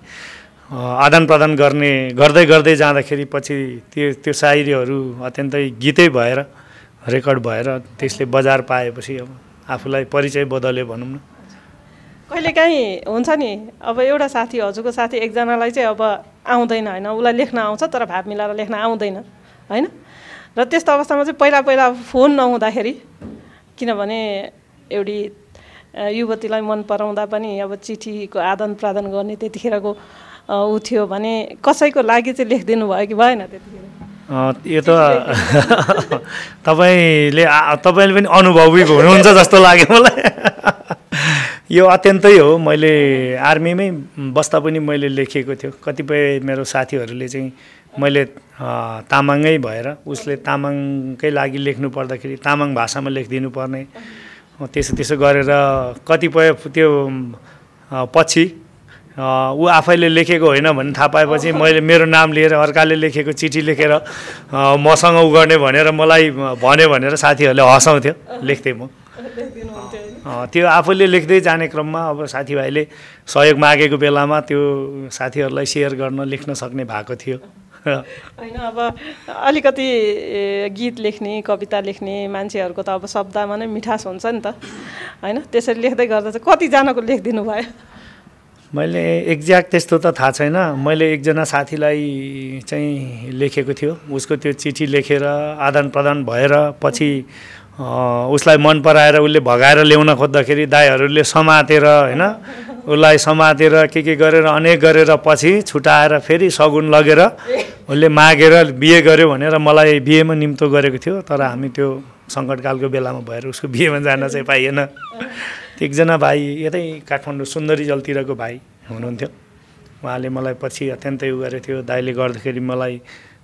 आदान प्रदान गर्दै गर्दै जाँदाखेरि पछि त्यो सायरीहरू अत्यन्तै गीतै भएर रेकर्ड भएर त्यसले बजार पाएपछि अब आफूलाई परिचय बदल्यो भनौँ न। कहिलेकाहीँ हुन्छ नि अब एउटा साथी, हजुरको साथी एकजनालाई चाहिँ अब आउँदैन होइन, उसलाई लेख्न आउँछ तर भाव मिलाएर लेख्न आउँदैन होइन। र त्यस्तो अवस्थामा चाहिँ पहिला फोन नहुँदाखेरि, किनभने एउटी युवतीलाई मन पराउँदा पनि अब चिठीको आदान प्रदान गर्ने त्यतिखेरको ऊ थियो भने कसैको लागि चाहिँ लेखिदिनु भयो कि भएन त्यतिखेर? यो त तपाईँले पनि अनुभवी हुनुहुन्छ जस्तो लाग्यो मलाई। यो अत्यन्तै हो। मैले आर्मीमै बस्दा पनि मैले लेखेको थियो। कतिपय मेरो साथीहरूले चाहिँ मैले तामाङै भएर उसले तामाङकै लागि लेख्नु पर्दाखेरि तामाङ भाषामा लेखिदिनु पर्ने, त्यसो गरेर कतिपय त्यो पछि ऊ आफैले लेखेको होइन भन्ने थाहा पाएपछि मैले मेरो नाम लिएर अर्काले लेखेको चिठी लेखेर मसँग उ गर्ने भनेर मलाई भन्यो भनेर साथीहरूले हँसाउँथ्यो। लेख्थेँ म त्यो आफूले लेख्दै जाने क्रममा अब साथीभाइले सहयोग मागेको बेलामा त्यो साथीहरूलाई सेयर गर्न लेख्न सक्ने भएको थियो। होइन अब अलिकति गीत लेख्ने कविता लेख्ने मान्छेहरूको त अब शब्दमा नै मिठास हुन्छ नि त होइन। त्यसरी लेख्दै गर्दा चाहिँ कतिजनाको लेखिदिनु भयो? मैले एक्ज्याक्ट त्यस्तो त थाहा छैन। मैले एकजना साथीलाई चाहिँ लेखेको थियो, उसको त्यो चिठी लेखेर आदान प्रदान भएर पछि उसलाई मन पराएर उसले भगाएर ल्याउन खोज्दाखेरि दाइहरूले समातेर होइन उसलाई समातेर के गरेर अनेक गरेर पछि छुटाएर फेरि सगुन लगेर उसले मागेर बिहे गर्यो भनेर मलाई बिहेमा निम्तो गरेको थियो। तर हामी त्यो सङ्कटकालको बेलामा भएर उसको बिहेमा जान चाहिँ पाइएन। एकजना भाइ यतै काठमाडौँ सुन्दरी जलतिरको भाइ हुनुहुन्थ्यो, उहाँले मलाई पछि अत्यन्तै उ गरेको थियो। दाइले गर्दाखेरि मलाई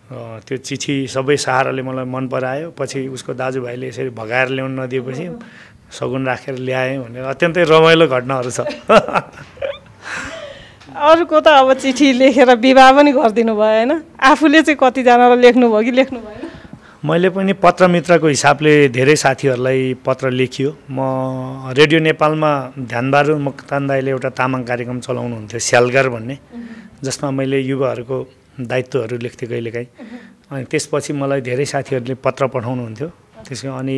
त्यो चिठी सबै सहाराले मलाई मन परायो। पछि उसको दाजुभाइले यसरी भगाएर ल्याउन नदिएपछि सगुन राखेर ल्याएँ भनेर अत्यन्तै रमाइलो घटनाहरू छ। अरूको त अब चिठी लेखेर विवाह पनि गरिदिनु भयो होइन, आफूले चाहिँ कतिजनालाई लेख्नुभयो कि लेख्नु भएन? मैले पनि पत्र मित्रको हिसाबले धेरै साथीहरूलाई पत्र लेखियो। म रेडियो नेपालमा ध्यानबहादुर मोक्तान दाइले एउटा तामाङ कार्यक्रम चलाउनुहुन्थ्यो स्यालगार भन्ने, जसमा मैले युवाहरूको दायित्वहरू लेख्थेँ कहिलेकाहीँ। अनि त्यसपछि मलाई धेरै साथीहरूले पत्र पठाउनुहुन्थ्यो। त्यसको अनि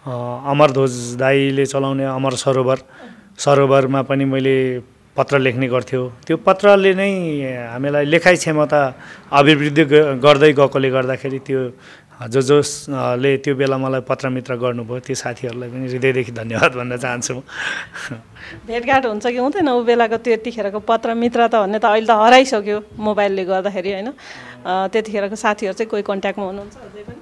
अमरध्वज दाइले चलाउने अमर सरोवरमा पनि मैले पत्र लेख्ने गर्थ्यो। त्यो पत्रले नै हामीलाई लेखाइ क्षमता अभिवृद्धि गर्दै गएकोले गर्दाखेरि त्यो जसले त्यो बेला मलाई पत्र मित्र गर्नुभयो त्यो साथीहरूलाई पनि हृदयदेखि धन्यवाद भन्न चाहन्छु म। भेटघाट हुन्छ कि हुँदैन ऊ बेलाको त्यतिखेरको पत्र मित्रता भन्ने त अहिले त हराइसक्यो मोबाइलले गर्दाखेरि होइन। त्यतिखेरको साथीहरू चाहिँ कोही कन्ट्याक्टमा हुनुहुन्छ अझै पनि?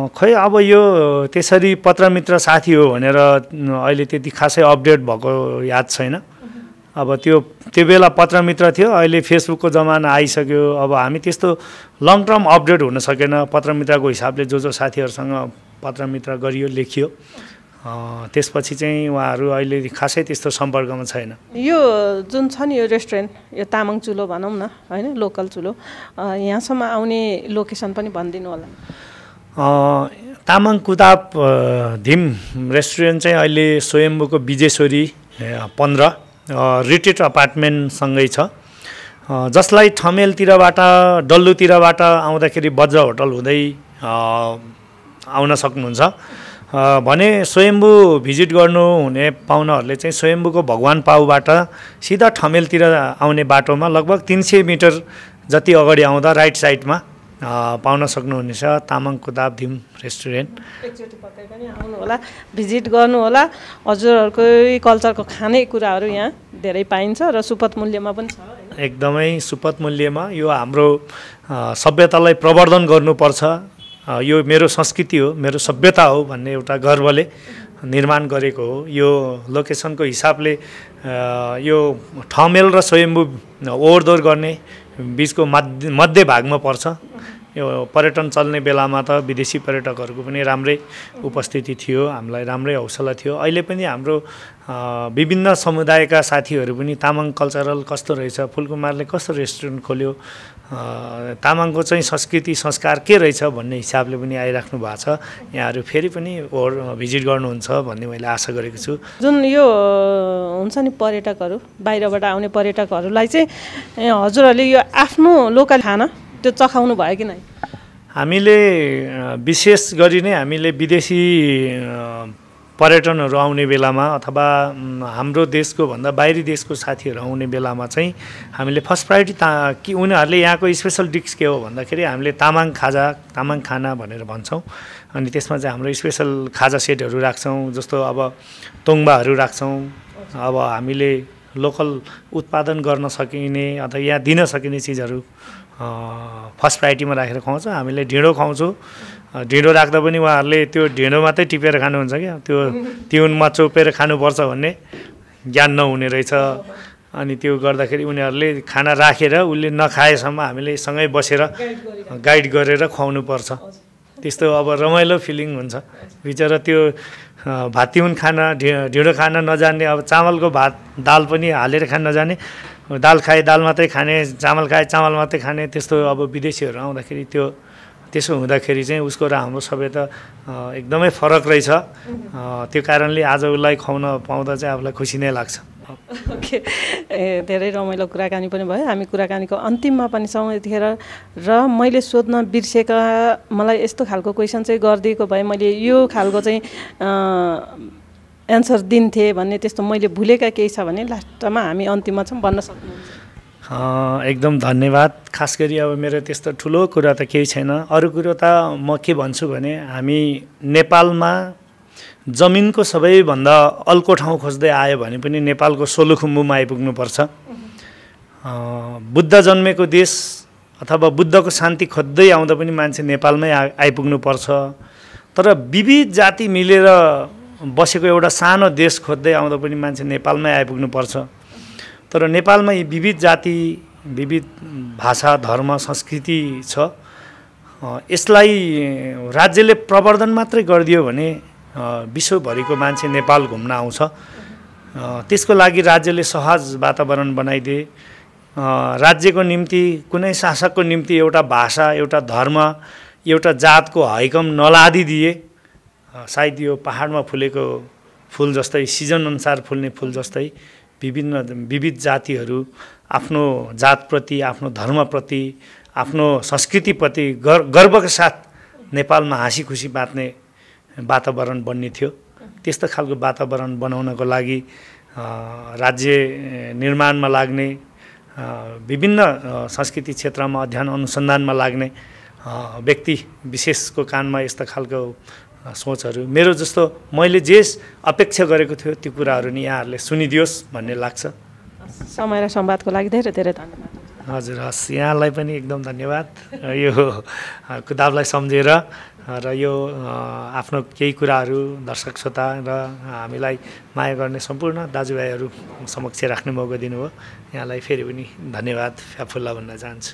खै अब यो त्यसरी पत्र मित्र साथी हो भनेर अहिले त्यति खासै अपडेट भएको याद छैन। अब त्यो बेला पत्र मित्र थियो, अहिले फेसबुकको जमाना आइसक्यो। अब हामी त्यस्तो लङ टर्म अपडेट हुन सकेन। पत्र मित्रको हिसाबले जो साथीहरूसँग पत्र मित्र गरियो लेखियो, त्यसपछि चाहिँ उहाँहरू अहिले खासै त्यस्तो सम्पर्कमा छैन। यो जुन छ नि यो रेस्टुरेन्ट, यो तामाङ चुलो भनौँ न होइन, लोकल चुलो, यहाँसम्म आउने लोकेसन पनि भनिदिनु होला। तामाङ कुताब धिम रेस्टुरेन्ट चाहिँ अहिले स्वयम्भूको विजेश्वरी 15 रिट्रिट अपार्टमेन्टसँगै छ, जसलाई ठमेलतिरबाट डल्लुतिरबाट आउँदाखेरि वज्र होटल हुँदै आउन सक्नुहुन्छ भने स्वयम्भू भिजिट गर्नु हुने पाहुनाहरूले चाहिँ स्वयम्भूको भगवान पाउबाट सिधा ठमेलतिर आउने बाटोमा लगभग 300 मिटर जति अगाडि आउँदा राइट साइडमा पाउन सक्नुहुनेछ तामाङ कुताब धिम रेस्टुरेन्ट। एकचोटि पक्कै पनि आउनु होला, भिजिट गर्नु होला। हजुरहरूकै कल्चरको खानेकुराहरू यहाँ धेरै पाइन्छ र सुपथ मूल्यमा पनि छ। एकदमै सुपथ मूल्यमा यो हाम्रो सभ्यतालाई प्रवर्धन गर्नुपर्छ, यो मेरो संस्कृति हो, मेरो सभ्यता हो भन्ने एउटा गर्वले निर्माण गरेको हो। यो लोकेसनको हिसाबले यो ठमेल र स्वयम्भू ओहोरदोहोर गर्ने बिचको मध्य भागमा पर्छ। यो पर्यटन चल्ने बेलामा त विदेशी पर्यटकहरूको पनि राम्रै उपस्थिति थियो, हामीलाई राम्रै हौसला थियो। अहिले पनि हाम्रो विभिन्न समुदायका साथीहरू पनि तामाङ कल्चरल कस्तो रहेछ, फुलकुमारले कस्तो रेस्टुरेन्ट खोल्यो, तामाङको चाहिँ संस्कृति संस्कार के रहेछ भन्ने हिसाबले पनि आइराख्नु भएको छ। यहाँहरू फेरि पनि भिजिट गर्नुहुन्छ भन्ने मैले आशा गरेको छु। जुन यो हुन्छ नि पर्यटकहरू, बाहिरबाट आउने पर्यटकहरूलाई चाहिँ हजुरहरूले यो आफ्नो लोकल खाना त्यो चखाउनु भयो कि नै? हामीले विशेष गरी नै हामीले विदेशी पर्यटनहरू आउने बेलामा अथवा हाम्रो देशको भन्दा बाहिरी देशको साथीहरू आउने बेलामा चाहिँ हामीले फर्स्ट प्रायोरिटी कि उनीहरूले यहाँको स्पेसल डिस के हो भन्दाखेरि हामीले तामाङ खाजा, तामाङ खाना भनेर भन्छौँ। अनि त्यसमा चाहिँ हाम्रो स्पेसल खाजा सेटहरू राख्छौँ, जस्तो अब तोङ्बाहरू राख्छौँ। अब हामीले लोकल उत्पादन गर्न सकिने अथवा यहाँ दिन सकिने चिजहरू फर्स्ट प्रायोरिटीमा राखेर खुवाउँछौँ। हामीले ढिँडो खुवाउँछौँ, ढिँडो राख्दा पनि उहाँहरूले त्यो ढिँडो मात्रै टिपेर खानुहुन्छ क्या, त्यो तिउनमा चोपेर खानुपर्छ भन्ने ज्ञान नहुने रहेछ। अनि त्यो गर्दाखेरि उनीहरूले खाना राखेर उसले नखाएसम्म हामीले सँगै बसेर गाइड गरेर खुवाउनु पर्छ। त्यस्तो अब रमाइलो फिलिङ हुन्छ। बिचरा त्यो भात खाना ढिँडो खान नजान्ने, अब चामलको भात दाल पनि हालेर खान नजाने, दाल खाए दाल मात्रै खाने, चामल खाए चामल मात्रै खाने, त्यस्तो अब विदेशीहरू आउँदाखेरि त्यसो हुँदाखेरि चाहिँ उसको र हाम्रो सबै त एकदमै फरक रहेछ। त्यो कारणले आज उसलाई खुवाउन पाउँदा चाहिँ आफूलाई खुसी नै लाग्छ। ओके, धेरै रमाइलो कुराकानी पनि भयो। हामी कुराकानीको अन्तिममा पनि छौँ यतिखेर। र मैले सोध्न बिर्सेका मलाई यस्तो खालको क्वेसन चाहिँ गरिदिएको भए मैले यो खालको चाहिँ एन्सर दिन्थेँ भन्ने त्यस्तो मैले भुलेका केही छ भने लास्टमा हामी अन्तिममा छौँ, भन्न सक्नुहुन्छ? एकदम धन्यवाद। खास गरी अब मेरो त्यस्तो ठुलो कुरा त केही छैन। अरू कुरो त म के भन्छु भने हामी नेपालमा जमिनको सबैभन्दा अल्को ठाउँ खोज्दै आयो भने पनि नेपालको सोलुखुम्बुमा आइपुग्नुपर्छ। बुद्ध जन्मेको देश अथवा बुद्धको शान्ति खोज्दै आउँदा पनि मान्छे नेपालमै आइपुग्नुपर्छ। तर विविध जाति मिलेर बसेको एउटा सानो देश खोज्दै आउँदा पनि मान्छे नेपालमै आइपुग्नुपर्छ। तर नेपालमा यी विविध जाति, विविध भाषा, धर्म, संस्कृति छ। यसलाई राज्यले प्रवर्धन मात्रै गरिदियो भने विश्वभरिको मान्छे नेपाल घुम्न आउँछ। त्यसको लागि राज्यले सहज वातावरण बनाइदिए, राज्यको निम्ति कुनै शासकको निम्ति एउटा भाषा, एउटा धर्म, एउटा जातको हैकम नलादिदिए, सायद यो पहाडमा फुलेको फुल जस्तै, सिजन अनुसार फुल्ने फुल जस्तै विविध जातिहरू आफ्नो जातप्रति, आफ्नो धर्मप्रति, आफ्नो संस्कृतिप्रति गर्वका साथ नेपालमा हाँसी खुसी बाँच्ने वातावरण बन्ने थियो। त्यस्तो खालको वातावरण बनाउनको लागि राज्य निर्माणमा लाग्ने, विभिन्न संस्कृति क्षेत्रमा अध्ययन अनुसन्धानमा लाग्ने व्यक्ति विशेषको कानमा यस्ता खालको सोचहरू, मेरो जस्तो मैले जे अपेक्षा गरेको थियो त्यो कुराहरू नि यहाँहरूले सुनिदियोस् भन्ने लाग्छ। समय र संवादको लागि धेरै धेरै धन्यवाद। हजुर, हस्, यहाँलाई पनि एकदम धन्यवाद। यो किताबलाई सम्झेर र यो आफ्नो केही कुराहरू दर्शक श्रोता र हामीलाई माया गर्ने सम्पूर्ण दाजुभाइहरू समक्ष राख्ने मौका दिनुभयो। यहाँलाई फेरि पनि धन्यवाद फ्याफुल्ला भन्न चाहन्छु।